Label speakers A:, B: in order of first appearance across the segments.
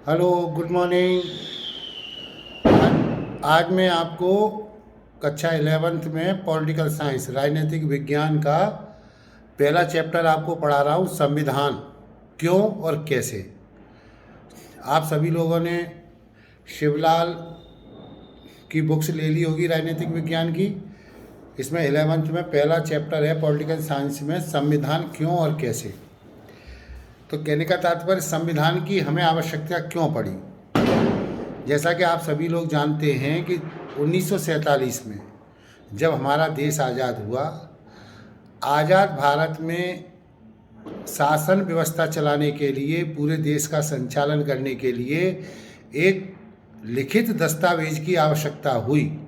A: Hello, good morning. आज मैं आपको कक्षा 11th में पॉलिटिकल साइंस राजनीतिक विज्ञान का पहला चैप्टर आपको पढ़ा रहा हूँ, संविधान क्यों और कैसे। आप सभी लोगों ने शिवलाल की बुक्स ले ली होगी राजनीतिक विज्ञान की। इसमें 11th में पहला चैप्टर है पॉलिटिकल साइंस में, संविधान क्यों और कैसे। तो कहने का तात्पर्य, संविधान की हमें आवश्यकता क्यों पड़ी। जैसा कि आप सभी लोग जानते हैं कि 1947 में जब हमारा देश आज़ाद हुआ, आज़ाद भारत में शासन व्यवस्था चलाने के लिए, पूरे देश का संचालन करने के लिए एक लिखित दस्तावेज की आवश्यकता हुई।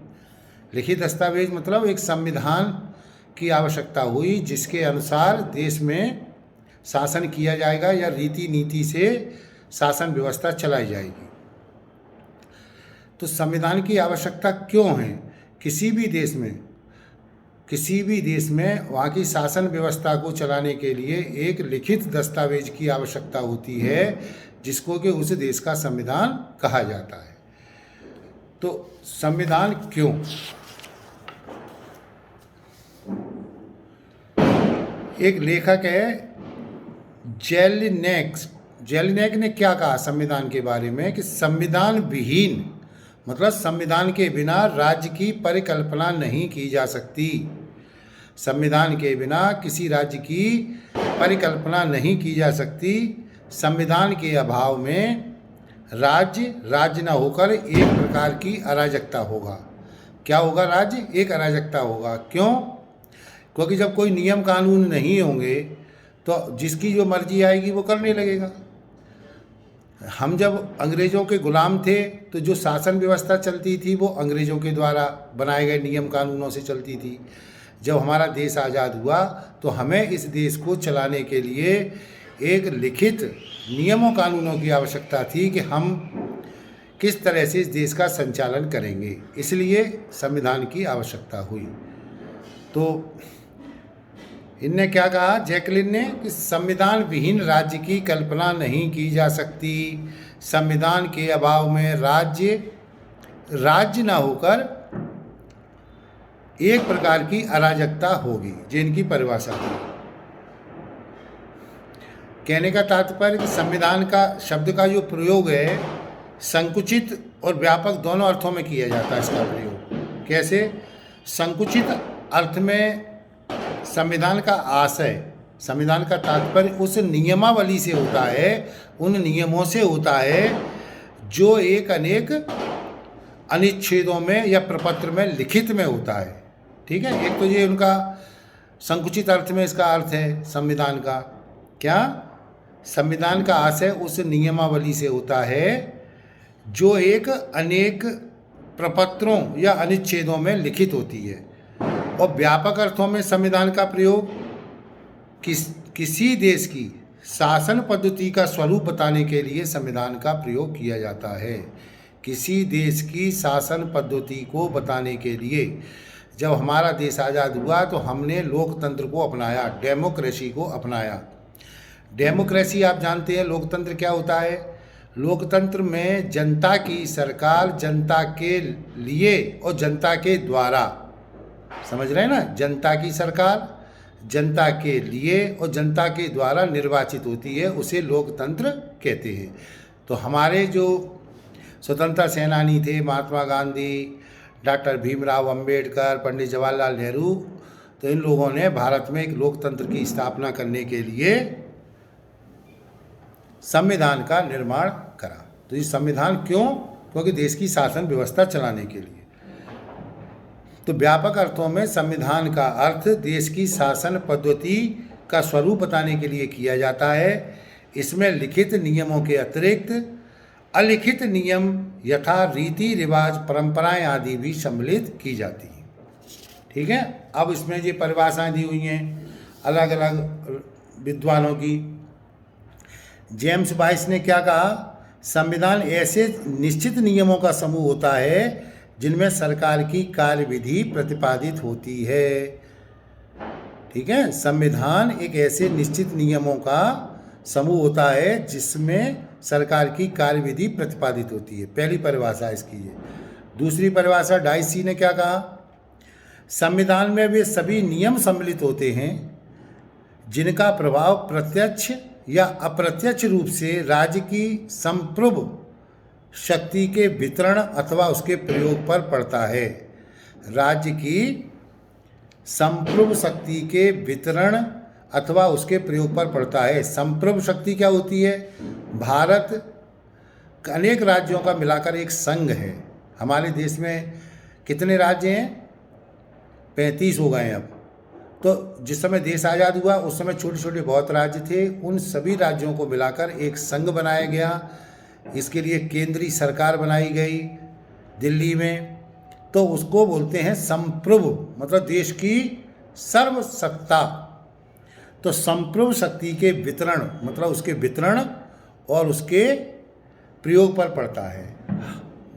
A: लिखित दस्तावेज मतलब एक संविधान की आवश्यकता हुई, जिसके अनुसार देश में शासन किया जाएगा या रीति नीति से शासन व्यवस्था चलाई जाएगी। तो संविधान की आवश्यकता क्यों है। किसी भी देश में वहाँ की शासन व्यवस्था को चलाने के लिए एक लिखित दस्तावेज की आवश्यकता होती है, जिसको कि उस देश का संविधान कहा जाता है। तो संविधान क्यों। एक लेखक है जेलिनेक ने क्या कहा संविधान के बारे में कि संविधान विहीन मतलब संविधान के बिना राज्य की परिकल्पना नहीं की जा सकती। संविधान के बिना किसी राज्य की परिकल्पना नहीं की जा सकती। संविधान के अभाव में राज्य न होकर एक प्रकार की अराजकता होगा। क्या होगा। राज्य एक अराजकता होगा। क्यों। क्योंकि जब कोई नियम कानून नहीं होंगे तो जिसकी जो मर्जी आएगी वो करने लगेगा। हम जब अंग्रेज़ों के गुलाम थे तो जो शासन व्यवस्था चलती थी वो अंग्रेज़ों के द्वारा बनाए गए नियम कानूनों से चलती थी। जब हमारा देश आज़ाद हुआ तो हमें इस देश को चलाने के लिए एक लिखित नियमों कानूनों की आवश्यकता थी कि हम किस तरह से इस देश का संचालन करेंगे। इसलिए संविधान की आवश्यकता हुई। तो इनने क्या कहा, जैकलिन ने, कि संविधान विहीन राज्य की कल्पना नहीं की जा सकती। संविधान के अभाव में राज्य न होकर एक प्रकार की अराजकता होगी, जिनकी परिभाषा थी। कहने का तात्पर्य कि संविधान का शब्द का जो प्रयोग है, संकुचित और व्यापक दोनों अर्थों में किया जाता है इसका प्रयोग। कैसे। संकुचित अर्थ में संविधान का आशय, संविधान का तात्पर्य उस नियमावली से होता है, उन नियमों से होता है जो एक अनेक अनुच्छेदों में या प्रपत्र में लिखित में होता है। ठीक है। एक तो ये उनका संकुचित अर्थ में इसका अर्थ है संविधान का। क्या। संविधान का आशय उस नियमावली से होता है जो एक अनेक प्रपत्रों या अनुच्छेदों में लिखित होती है। और व्यापक अर्थों में संविधान का प्रयोग किसी देश की शासन पद्धति का स्वरूप बताने के लिए संविधान का प्रयोग किया जाता है। किसी देश की शासन पद्धति को बताने के लिए जब हमारा देश आज़ाद हुआ तो हमने लोकतंत्र को अपनाया, डेमोक्रेसी को अपनाया। डेमोक्रेसी आप जानते हैं, लोकतंत्र क्या होता है। लोकतंत्र में जनता की सरकार जनता के लिए और जनता के द्वारा, समझ रहे हैं ना, जनता की सरकार जनता के लिए और जनता के द्वारा निर्वाचित होती है, उसे लोकतंत्र कहते हैं। तो हमारे जो स्वतंत्रता सेनानी थे, महात्मा गांधी, डॉक्टर भीमराव अंबेडकर, पंडित जवाहरलाल नेहरू, तो इन लोगों ने भारत में एक लोकतंत्र की स्थापना करने के लिए संविधान का निर्माण करा। तो ये संविधान क्यों, क्योंकि देश की शासन व्यवस्था चलाने के लिए। तो व्यापक अर्थों में संविधान का अर्थ देश की शासन पद्धति का स्वरूप बताने के लिए किया जाता है। इसमें लिखित नियमों के अतिरिक्त अलिखित नियम यथा रीति रिवाज, परंपराएं आदि भी सम्मिलित की जाती हैं। ठीक है। अब इसमें ये परिभाषाएं दी हुई हैं अलग अलग विद्वानों की। जेम्स बाइस ने क्या कहा, संविधान ऐसे निश्चित नियमों का समूह होता है जिनमें सरकार की कार्यविधि प्रतिपादित होती है। ठीक है। संविधान एक ऐसे निश्चित नियमों का समूह होता है जिसमें सरकार की कार्यविधि प्रतिपादित होती है। पहली परिभाषा इसकी है। दूसरी परिभाषा डाइस सी ने क्या कहा, संविधान में वे सभी नियम सम्मिलित होते हैं जिनका प्रभाव प्रत्यक्ष या अप्रत्यक्ष रूप से राज्य की संप्रभु शक्ति के वितरण अथवा उसके प्रयोग पर पड़ता है। राज्य की संप्रभु शक्ति के वितरण अथवा उसके प्रयोग पर पड़ता है। संप्रभु शक्ति क्या होती है? भारत अनेक राज्यों का मिलाकर एक संघ है। हमारे देश में कितने राज्य हैं? 35 हो गए हैं अब। तो जिस समय देश आज़ाद हुआ उस समय छोटे छोटे बहुत राज्य थे, उन सभी राज्यों को मिलाकर एक संघ बनाया गया। इसके लिए केंद्रीय सरकार बनाई गई दिल्ली में, तो उसको बोलते हैं संप्रभु, मतलब देश की सर्वसत्ता। तो संप्रभु शक्ति के वितरण मतलब उसके वितरण और उसके प्रयोग पर पड़ता है।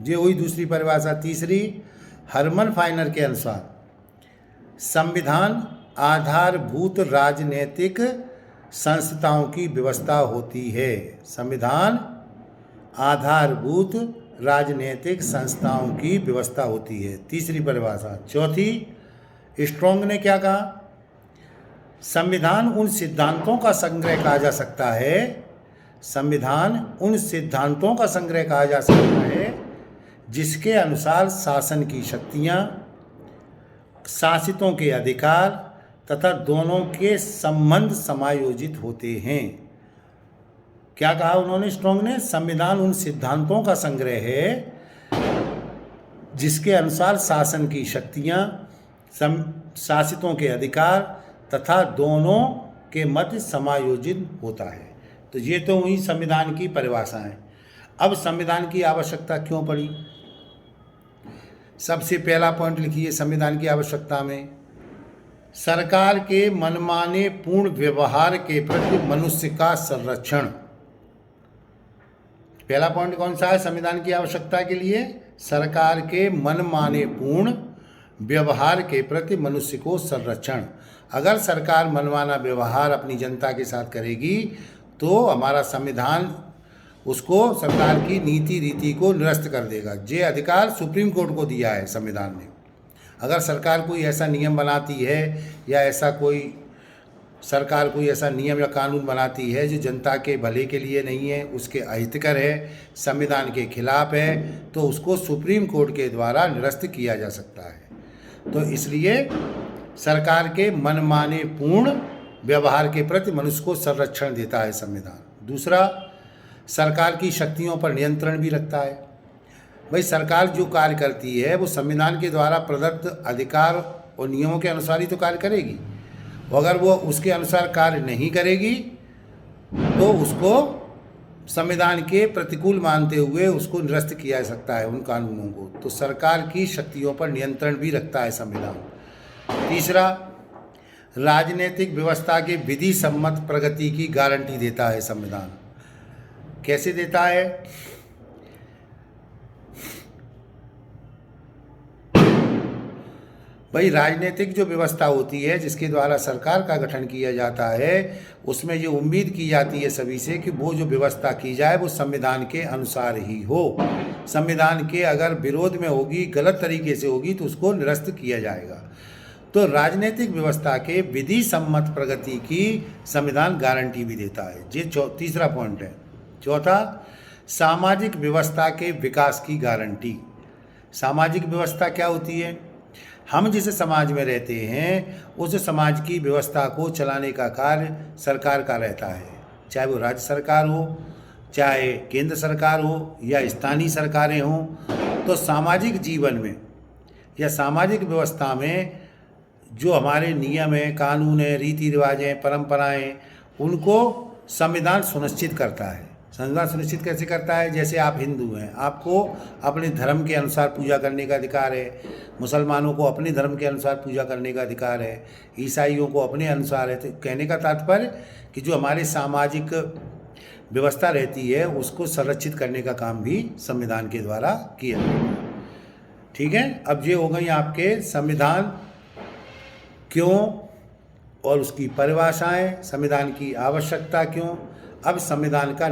A: ये हुई दूसरी परिभाषा। तीसरी, हरमन फाइनर के अनुसार संविधान आधारभूत राजनीतिक संस्थाओं की व्यवस्था होती है। संविधान आधारभूत राजनीतिक संस्थाओं की व्यवस्था होती है। तीसरी परिभाषा। चौथी, स्ट्रॉन्ग ने क्या कहा, संविधान उन सिद्धांतों का संग्रह कहा जा सकता है, संविधान उन सिद्धांतों का संग्रह कहा जा सकता है जिसके अनुसार शासन की शक्तियाँ, शासितों के अधिकार तथा दोनों के संबंध समायोजित होते हैं। क्या कहा उन्होंने, स्ट्रॉन्ग ने? संविधान उन सिद्धांतों का संग्रह है जिसके अनुसार शासन की शक्तियाँ, शासितों के अधिकार तथा दोनों के मध्य समायोजित होता है। तो ये तो हुई संविधान की परिभाषाएं। अब संविधान की आवश्यकता क्यों पड़ी? सबसे पहला पॉइंट लिखिए संविधान की आवश्यकता में, सरकार के मनमाने पूर्ण व्यवहार के प्रति मनुष्य का संरक्षण। पहला पॉइंट कौन सा है संविधान की आवश्यकता के लिए? सरकार के मनमाने पूर्ण व्यवहार के प्रति मनुष्य को संरक्षण। अगर सरकार मनमाना व्यवहार अपनी जनता के साथ करेगी तो हमारा संविधान उसको सरकार की नीति रीति को निरस्त कर देगा। ये अधिकार सुप्रीम कोर्ट को दिया है संविधान ने। अगर सरकार कोई ऐसा नियम बनाती है या ऐसा कोई सरकार कोई ऐसा नियम या कानून बनाती है जो जनता के भले के लिए नहीं है, उसके अहितकर है, संविधान के खिलाफ है, तो उसको सुप्रीम कोर्ट के द्वारा निरस्त किया जा सकता है। तो इसलिए सरकार के मनमाने पूर्ण व्यवहार के प्रति मनुष्य को संरक्षण देता है संविधान। दूसरा, सरकार की शक्तियों पर नियंत्रण भी रखता है। भाई सरकार जो कार्य करती है वो संविधान के द्वारा प्रदत्त अधिकार और नियमों के अनुसार ही तो कार्य करेगी। अगर वो उसके अनुसार कार्य नहीं करेगी तो उसको संविधान के प्रतिकूल मानते हुए उसको निरस्त किया जा सकता है उन कानूनों को। तो सरकार की शक्तियों पर नियंत्रण भी रखता है संविधान। तीसरा, राजनीतिक व्यवस्था के विधि सम्मत प्रगति की गारंटी देता है संविधान। कैसे देता है? भाई राजनीतिक जो व्यवस्था होती है जिसके द्वारा सरकार का गठन किया जाता है उसमें ये उम्मीद की जाती है सभी से कि वो जो व्यवस्था की जाए वो संविधान के अनुसार ही हो। संविधान के अगर विरोध में होगी, गलत तरीके से होगी तो उसको निरस्त किया जाएगा। तो राजनीतिक व्यवस्था के विधि सम्मत प्रगति की संविधान गारंटी भी देता है। ये तीसरा पॉइंट है। चौथा, सामाजिक व्यवस्था के विकास की गारंटी। सामाजिक व्यवस्था क्या होती है? हम जिस समाज में रहते हैं उस समाज की व्यवस्था को चलाने का कार्य सरकार का रहता है, चाहे वो राज्य सरकार हो, चाहे केंद्र सरकार हो या स्थानीय सरकारें हों। तो सामाजिक जीवन में या सामाजिक व्यवस्था में जो हमारे नियम हैं, कानून हैं, रीति रिवाज हैं, परंपराएं, उनको संविधान सुनिश्चित करता है। संविधान सुनिश्चित कैसे करता है? जैसे आप हिंदू हैं, आपको अपने धर्म के अनुसार पूजा करने का अधिकार है, मुसलमानों को अपने धर्म के अनुसार पूजा करने का अधिकार है, ईसाइयों को अपने अनुसार है। तो कहने का तात्पर्य कि जो हमारे सामाजिक व्यवस्था रहती है उसको संरक्षित करने का काम भी संविधान के द्वारा किया जाता है। ठीक है, अब ये हो गई आपके संविधान क्यों और उसकी परिभाषाएं, संविधान की आवश्यकता क्यों। अब संविधान का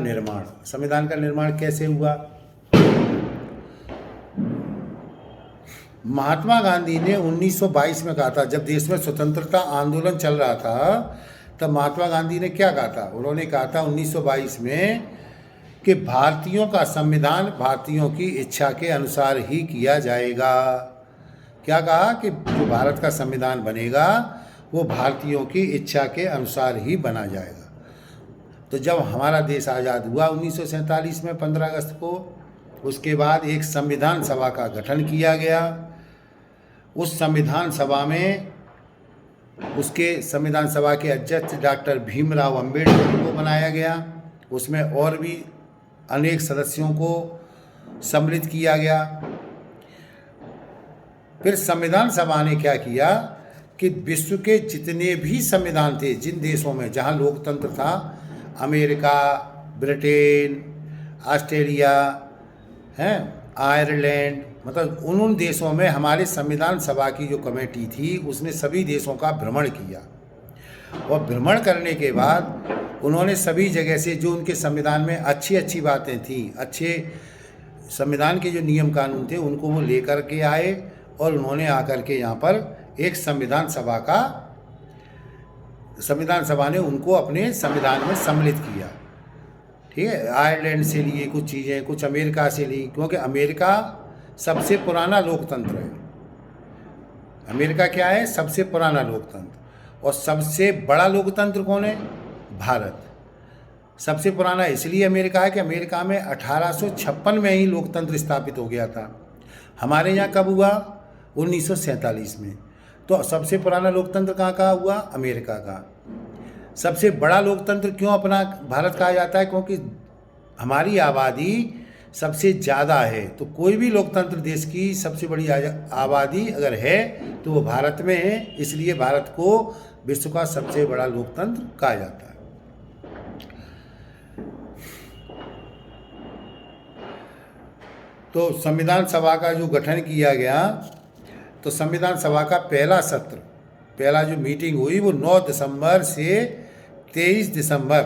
A: निर्माण कैसे हुआ? महात्मा गांधी ने 1922 में कहा था, जब देश में स्वतंत्रता आंदोलन चल रहा था, तब महात्मा गांधी ने क्या कहा था? उन्होंने कहा था 1922 में कि भारतीयों का संविधान भारतीयों की इच्छा के अनुसार ही किया जाएगा। क्या कहा? कि जो भारत का संविधान बनेगा वो भारतीयों की इच्छा के अनुसार ही बना जाएगा। तो जब हमारा देश आज़ाद हुआ 1947 में 15 अगस्त को, उसके बाद एक संविधान सभा का गठन किया गया। उस संविधान सभा में उसके संविधान सभा के अध्यक्ष डॉक्टर भीमराव अंबेडकर को बनाया गया। उसमें और भी अनेक सदस्यों को सम्मिलित किया गया। फिर संविधान सभा ने क्या किया कि विश्व के जितने भी संविधान थे, जिन देशों में जहां लोकतंत्र था, अमेरिका, ब्रिटेन, ऑस्ट्रेलिया, आयरलैंड, मतलब उन देशों में हमारे संविधान सभा की जो कमेटी थी उसने सभी देशों का भ्रमण किया। और भ्रमण करने के बाद उन्होंने सभी जगह से जो उनके संविधान में अच्छी अच्छी बातें थीं, अच्छे संविधान के जो नियम कानून थे, उनको वो लेकर के आए और उन्होंने आकर के यहाँ पर एक संविधान सभा ने उनको अपने संविधान में सम्मिलित किया। ठीक है, आयरलैंड से लिए कुछ चीज़ें, कुछ अमेरिका से ली, क्योंकि अमेरिका सबसे पुराना लोकतंत्र है। अमेरिका क्या है? सबसे पुराना लोकतंत्र। और सबसे बड़ा लोकतंत्र कौन है? भारत। सबसे पुराना इसलिए अमेरिका है कि अमेरिका में 1856 में ही लोकतंत्र स्थापित हो गया था। हमारे यहाँ कब हुआ? 1947 में। तो सबसे पुराना लोकतंत्र कहाँ का हुआ? अमेरिका का। सबसे बड़ा लोकतंत्र क्यों अपना भारत कहा जाता है? क्योंकि हमारी आबादी सबसे ज़्यादा है। तो कोई भी लोकतंत्र देश की सबसे बड़ी आबादी अगर है तो वो भारत में है, इसलिए भारत को विश्व का सबसे बड़ा लोकतंत्र कहा जाता है। तो संविधान सभा का जो गठन किया गया, तो संविधान सभा का पहला जो मीटिंग हुई वो 9 दिसंबर से 23 दिसंबर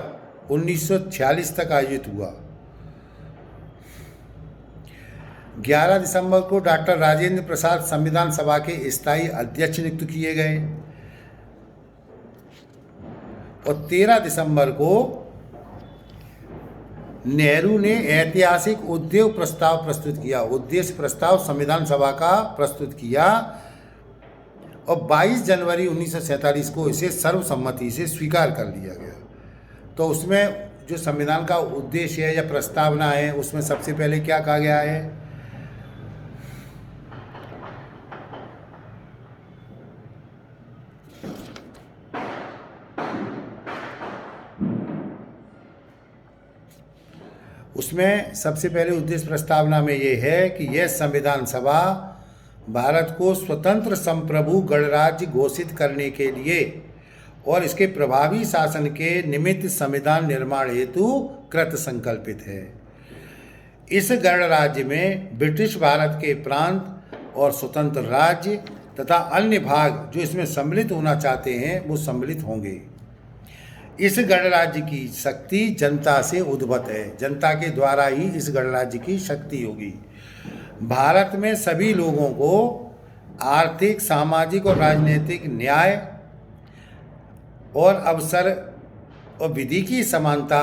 A: 1946 तक आयोजित हुआ। 11 दिसंबर को डॉक्टर राजेंद्र प्रसाद संविधान सभा के स्थायी अध्यक्ष नियुक्त किए गए और 13 दिसंबर को नेहरू ने ऐतिहासिक उद्देश्य प्रस्ताव प्रस्तुत किया। उद्देश्य प्रस्ताव संविधान सभा का प्रस्तुत किया और 22 जनवरी 1947 को इसे सर्वसम्मति से स्वीकार कर लिया गया। तो उसमें जो संविधान का उद्देश्य है या प्रस्तावना है, उसमें सबसे पहले क्या कहा गया है? उसमें सबसे पहले उद्देश्य प्रस्तावना में ये है कि यह संविधान सभा भारत को स्वतंत्र संप्रभु गणराज्य घोषित करने के लिए और इसके प्रभावी शासन के निमित्त संविधान निर्माण हेतु कृत संकल्पित है। इस गणराज्य में ब्रिटिश भारत के प्रांत और स्वतंत्र राज्य तथा अन्य भाग जो इसमें सम्मिलित होना चाहते हैं वो सम्मिलित होंगे। इस गणराज्य की शक्ति जनता से उद्भत है। जनता के द्वारा ही इस गणराज्य की शक्ति होगी। भारत में सभी लोगों को आर्थिक, सामाजिक और राजनीतिक न्याय और अवसर और विधि की समानता,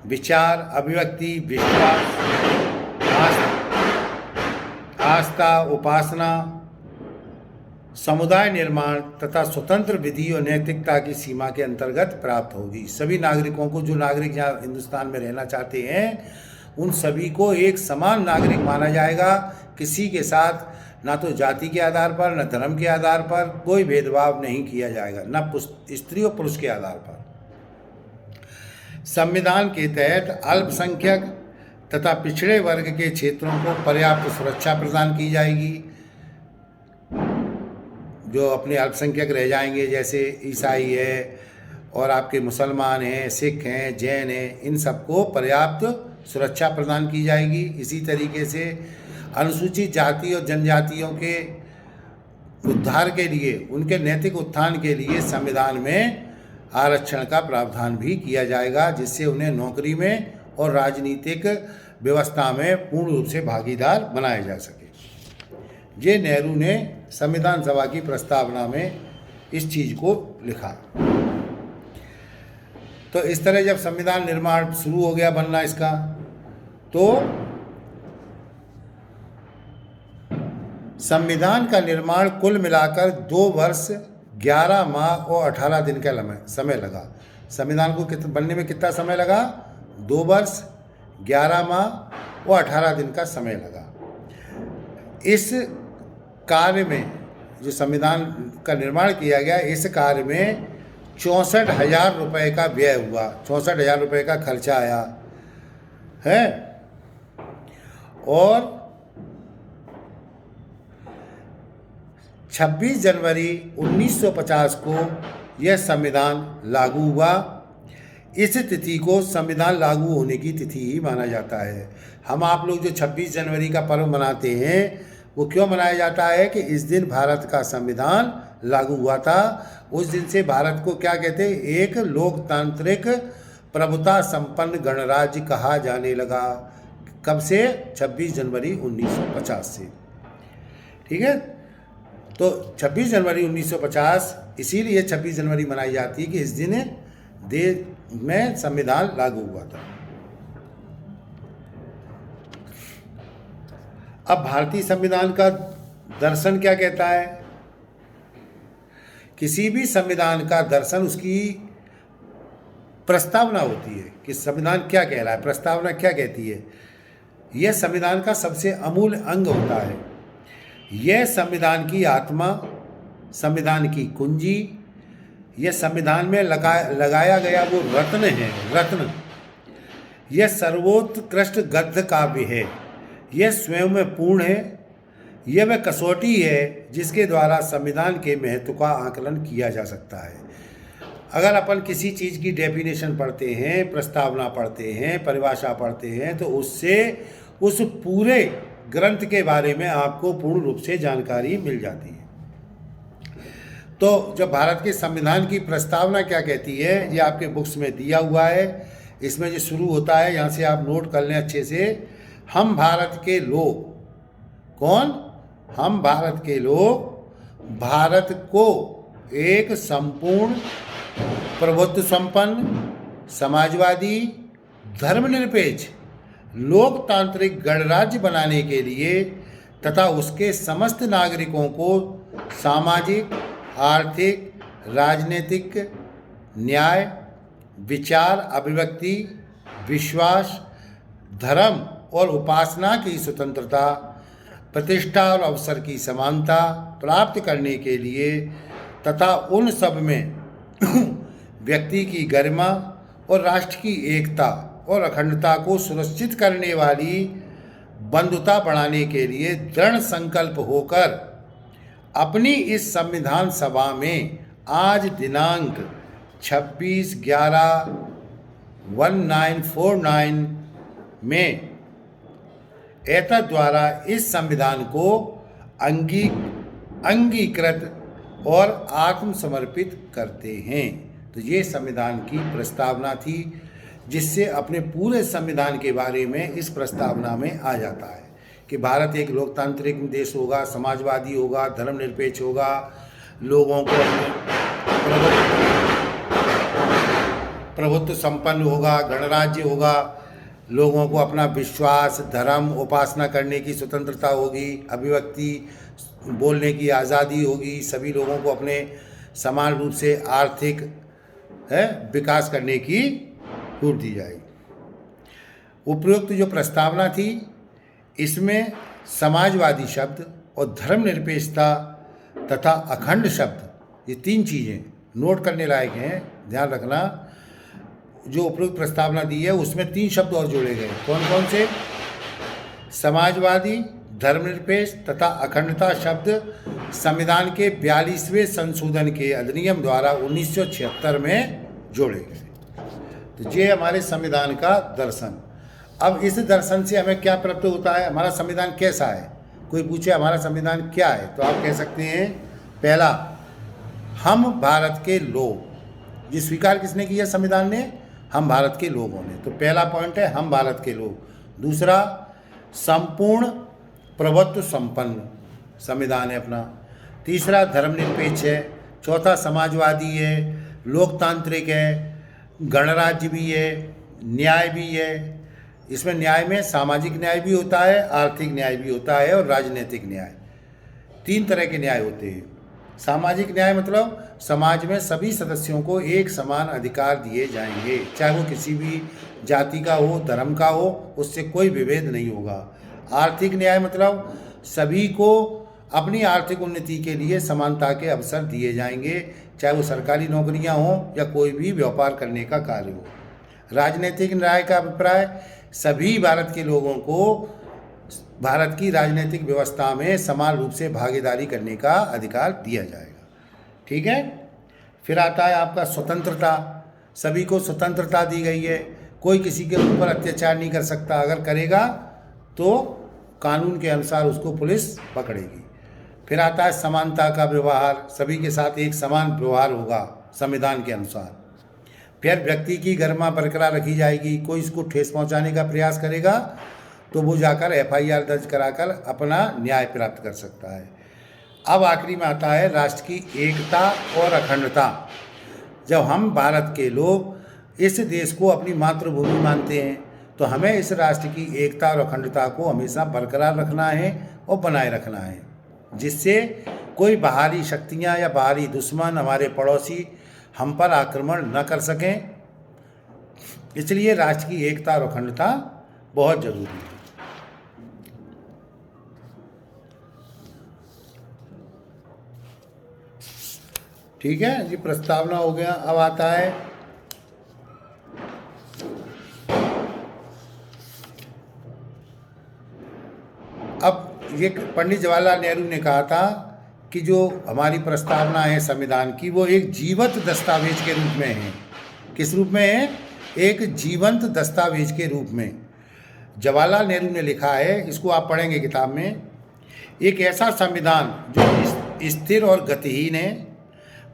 A: विचार, अभिव्यक्ति, विश्वास, आस्था, उपासना, समुदाय निर्माण तथा स्वतंत्र विधि और नैतिकता की सीमा के अंतर्गत प्राप्त होगी। सभी नागरिकों को, जो नागरिक यहाँ हिंदुस्तान में रहना चाहते हैं, उन सभी को एक समान नागरिक माना जाएगा। किसी के साथ ना तो जाति के आधार पर, न धर्म के आधार पर कोई भेदभाव नहीं किया जाएगा, न स्त्री और पुरुष के आधार पर। संविधान के तहत अल्पसंख्यक तथा पिछड़े वर्ग के क्षेत्रों को पर्याप्त सुरक्षा प्रदान की जाएगी। जो अपने अल्पसंख्यक रह जाएंगे, जैसे ईसाई है और आपके मुसलमान हैं, सिख हैं, जैन हैं, इन सबको पर्याप्त सुरक्षा प्रदान की जाएगी। इसी तरीके से अनुसूचित जाति और जनजातियों के उद्धार के लिए, उनके नैतिक उत्थान के लिए संविधान में आरक्षण का प्रावधान भी किया जाएगा, जिससे उन्हें नौकरी में और राजनीतिक व्यवस्था में पूर्ण रूप से भागीदार बनाया जा सके। ये नेहरू ने संविधान सभा की प्रस्तावना में इस चीज़ को लिखा। तो इस तरह जब संविधान निर्माण शुरू हो गया बनना इसका, तो संविधान का निर्माण कुल मिलाकर 2 वर्ष 11 माह और 18 दिन का समय लगा। संविधान को बनने में कितना समय लगा? 2 वर्ष 11 माह और 18 दिन का समय लगा। इस कार्य में जो संविधान का निर्माण किया गया, इस कार्य में 64,000 रुपये का व्यय हुआ, 64,000 रुपये का खर्चा आया है। और 26 जनवरी 1950 को यह संविधान लागू हुआ। इस तिथि को संविधान लागू होने की तिथि ही माना जाता है। हम आप लोग जो 26 जनवरी का पर्व मनाते हैं, वो क्यों मनाया जाता है? कि इस दिन भारत का संविधान लागू हुआ था। उस दिन से भारत को क्या कहते हैं? एक लोकतांत्रिक प्रभुता संपन्न गणराज्य कहा जाने लगा। कब से? 26 जनवरी 1950 से। ठीक है, तो 26 जनवरी 1950 इसीलिए 26 जनवरी मनाई जाती है कि इस दिन देश में संविधान लागू हुआ था। अब भारतीय संविधान का दर्शन क्या कहता है? किसी भी संविधान का दर्शन उसकी प्रस्तावना होती है कि संविधान क्या कह रहा है, प्रस्तावना क्या कहती है। यह संविधान का सबसे अमूल्य अंग होता है। यह संविधान की आत्मा, संविधान की कुंजी, यह संविधान में लगाया गया वो रत्न है, रत्न। यह सर्वोत्कृष्ट गद्य काव्य है। यह स्वयं में पूर्ण है। यह वह कसौटी है जिसके द्वारा संविधान के महत्व का आकलन किया जा सकता है। अगर अपन किसी चीज़ की डेफिनेशन पढ़ते हैं, प्रस्तावना पढ़ते हैं, परिभाषा पढ़ते हैं, तो उससे उस पूरे ग्रंथ के बारे में आपको पूर्ण रूप से जानकारी मिल जाती है। तो जब भारत के संविधान की प्रस्तावना क्या कहती है, ये आपके बुक्स में दिया हुआ है। इसमें जो शुरू होता है, यहाँ से आप नोट कर लें अच्छे से। हम भारत के लोग, कौन? हम भारत के लोग भारत को एक संपूर्ण प्रभुत्व संपन्न, समाजवादी, धर्मनिरपेक्ष, लोकतांत्रिक गणराज्य बनाने के लिए तथा उसके समस्त नागरिकों को सामाजिक, आर्थिक, राजनीतिक, न्याय, विचार, अभिव्यक्ति, विश्वास, धर्म और उपासना की स्वतंत्रता, प्रतिष्ठा और अवसर की समानता प्राप्त करने के लिए तथा उन सब में व्यक्ति की गरिमा और राष्ट्र की एकता और अखंडता को सुनिश्चित करने वाली बंधुता बढ़ाने के लिए दृढ़ संकल्प होकर अपनी इस संविधान सभा में आज दिनांक 26/11/1949 में एतद द्वारा इस संविधान को अंगीकृत और आत्मसमर्पित करते हैं। तो ये संविधान की प्रस्तावना थी, जिससे अपने पूरे संविधान के बारे में इस प्रस्तावना में आ जाता है कि भारत एक लोकतांत्रिक देश होगा, समाजवादी होगा, धर्मनिरपेक्ष होगा, लोगों को प्रभुत्व संपन्न होगा, गणराज्य होगा, लोगों को अपना विश्वास, धर्म, उपासना करने की स्वतंत्रता होगी, अभिव्यक्ति, बोलने की आज़ादी होगी, सभी लोगों को अपने समान रूप से आर्थिक विकास करने की छूट दी जाएगी। उपरोक्त जो प्रस्तावना थी, इसमें समाजवादी शब्द और धर्मनिरपेक्षता तथा अखंड शब्द, ये 3 चीज़ें नोट करने लायक हैं, ध्यान रखना। जो उपरोक्त प्रस्तावना दी है उसमें 3 शब्द और जोड़े गए। कौन कौन से? समाजवादी, धर्मनिरपेक्ष तथा अखंडता शब्द संविधान के 42वें संशोधन के अधिनियम द्वारा 1976 में जोड़े गए। तो ये हमारे संविधान का दर्शन। अब इस दर्शन से हमें क्या प्राप्त होता है? हमारा संविधान कैसा है? कोई पूछे हमारा संविधान क्या है, तो आप कह सकते हैं, पहला, हम भारत के लोग, जी स्वीकार किसने किया संविधान ने? हम भारत के लोगों ने। तो पहला पॉइंट है हम भारत के लोग। दूसरा, संपूर्ण प्रभुत्व संपन्न संविधान है अपना। तीसरा, धर्मनिरपेक्ष है। चौथा, समाजवादी है, लोकतांत्रिक है, गणराज्य भी है, न्याय भी है। इसमें न्याय में सामाजिक न्याय भी होता है, आर्थिक न्याय भी होता है और राजनीतिक न्याय। 3 तरह के न्याय होते हैं। सामाजिक न्याय मतलब समाज में सभी सदस्यों को एक समान अधिकार दिए जाएंगे, चाहे वो किसी भी जाति का हो, धर्म का हो, उससे कोई विभेद नहीं होगा। आर्थिक न्याय मतलब सभी को अपनी आर्थिक उन्नति के लिए समानता के अवसर दिए जाएंगे, चाहे वो सरकारी नौकरियां हों या कोई भी व्यापार करने का कार्य हो। राजनीतिक न्याय का अभिप्राय सभी भारत के लोगों को भारत की राजनीतिक व्यवस्था में समान रूप से भागीदारी करने का अधिकार दिया जाएगा। ठीक है। फिर आता है आपका स्वतंत्रता। सभी को स्वतंत्रता दी गई है, कोई किसी के ऊपर अत्याचार नहीं कर सकता, अगर करेगा तो कानून के अनुसार उसको पुलिस पकड़ेगी। फिर आता है समानता का व्यवहार, सभी के साथ एक समान व्यवहार होगा संविधान के अनुसार। फिर व्यक्ति की गरिमा बरकरार रखी जाएगी, कोई इसको ठेस पहुंचाने का प्रयास करेगा तो वो जाकर FIR दर्ज कराकर अपना न्याय प्राप्त कर सकता है। अब आखिरी में आता है राष्ट्र की एकता और अखंडता। जब हम भारत के लोग इस देश को अपनी मातृभूमि मानते हैं तो हमें इस राष्ट्र की एकता और अखंडता को हमेशा बरकरार रखना है और बनाए रखना है, जिससे कोई बाहरी शक्तियां या बाहरी दुश्मन, हमारे पड़ोसी हम पर आक्रमण न कर सकें। इसलिए राष्ट्र की एकता और अखंडता बहुत जरूरी है। ठीक है जी, प्रस्तावना हो गया। अब आता है अब ये पंडित जवाहरलाल नेहरू ने कहा था कि जो हमारी प्रस्तावना है संविधान की, वो एक जीवंत दस्तावेज के रूप में है। किस रूप में है? एक जीवंत दस्तावेज के रूप में। जवाहरलाल नेहरू ने लिखा है, इसको आप पढ़ेंगे किताब में, एक ऐसा संविधान जो स्थिर और गतिहीन है,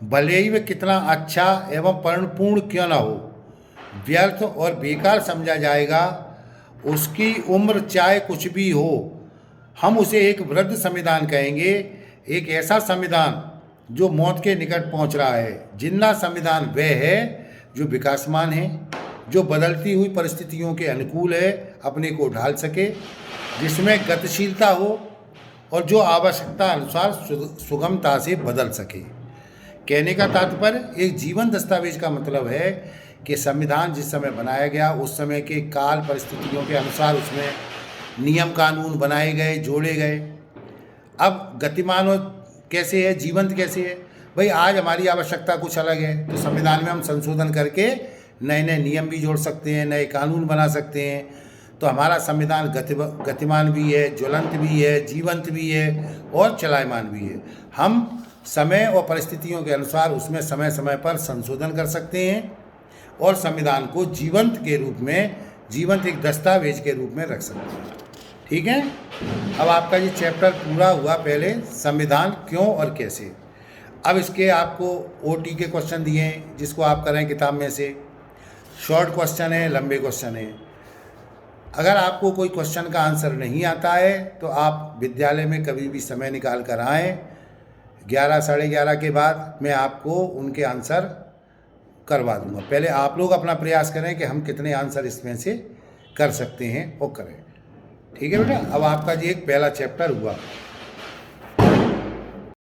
A: भले ही वह कितना अच्छा एवं परिपूर्ण क्यों न हो, व्यर्थ और बेकार समझा जाएगा, उसकी उम्र चाहे कुछ भी हो, हम उसे एक वृद्ध संविधान कहेंगे। एक ऐसा संविधान जो मौत के निकट पहुंच रहा है। जिंदा संविधान वह है जो विकासमान है, जो बदलती हुई परिस्थितियों के अनुकूल है, अपने को ढाल सके, जिसमें गतिशीलता हो और जो आवश्यकता अनुसार सुगमता से बदल सके। कहने का तात्पर्य एक जीवन दस्तावेज का मतलब है कि संविधान जिस समय बनाया गया उस समय के काल परिस्थितियों के अनुसार उसमें नियम कानून बनाए गए, जोड़े गए। अब गतिमान और कैसे है, जीवंत कैसे है? भाई आज हमारी आवश्यकता कुछ अलग है तो संविधान में हम संशोधन करके नए नए नियम भी जोड़ सकते हैं, नए कानून बना सकते हैं। तो हमारा संविधान गतिमान भी है, ज्वलंत भी है, जीवंत भी है और चलायमान भी है। हम समय और परिस्थितियों के अनुसार उसमें समय समय पर संशोधन कर सकते हैं और संविधान को जीवंत के रूप में, जीवंत एक दस्तावेज के रूप में रख सकते हैं। ठीक है। अब आपका ये चैप्टर पूरा हुआ, पहले संविधान क्यों और कैसे। अब इसके आपको OT के क्वेश्चन दिए हैं जिसको आप करें किताब में से। शॉर्ट क्वेश्चन है, लंबे क्वेश्चन है। अगर आपको कोई क्वेश्चन का आंसर नहीं आता है तो आप विद्यालय में कभी भी समय निकाल कर आएँ। 11 साढ़े 11 के बाद मैं आपको उनके आंसर करवा दूंगा। पहले आप लोग अपना प्रयास करें कि हम कितने आंसर इसमें से कर सकते हैं और करें। ठीक है बेटा। अब आपका जी एक पहला चैप्टर हुआ।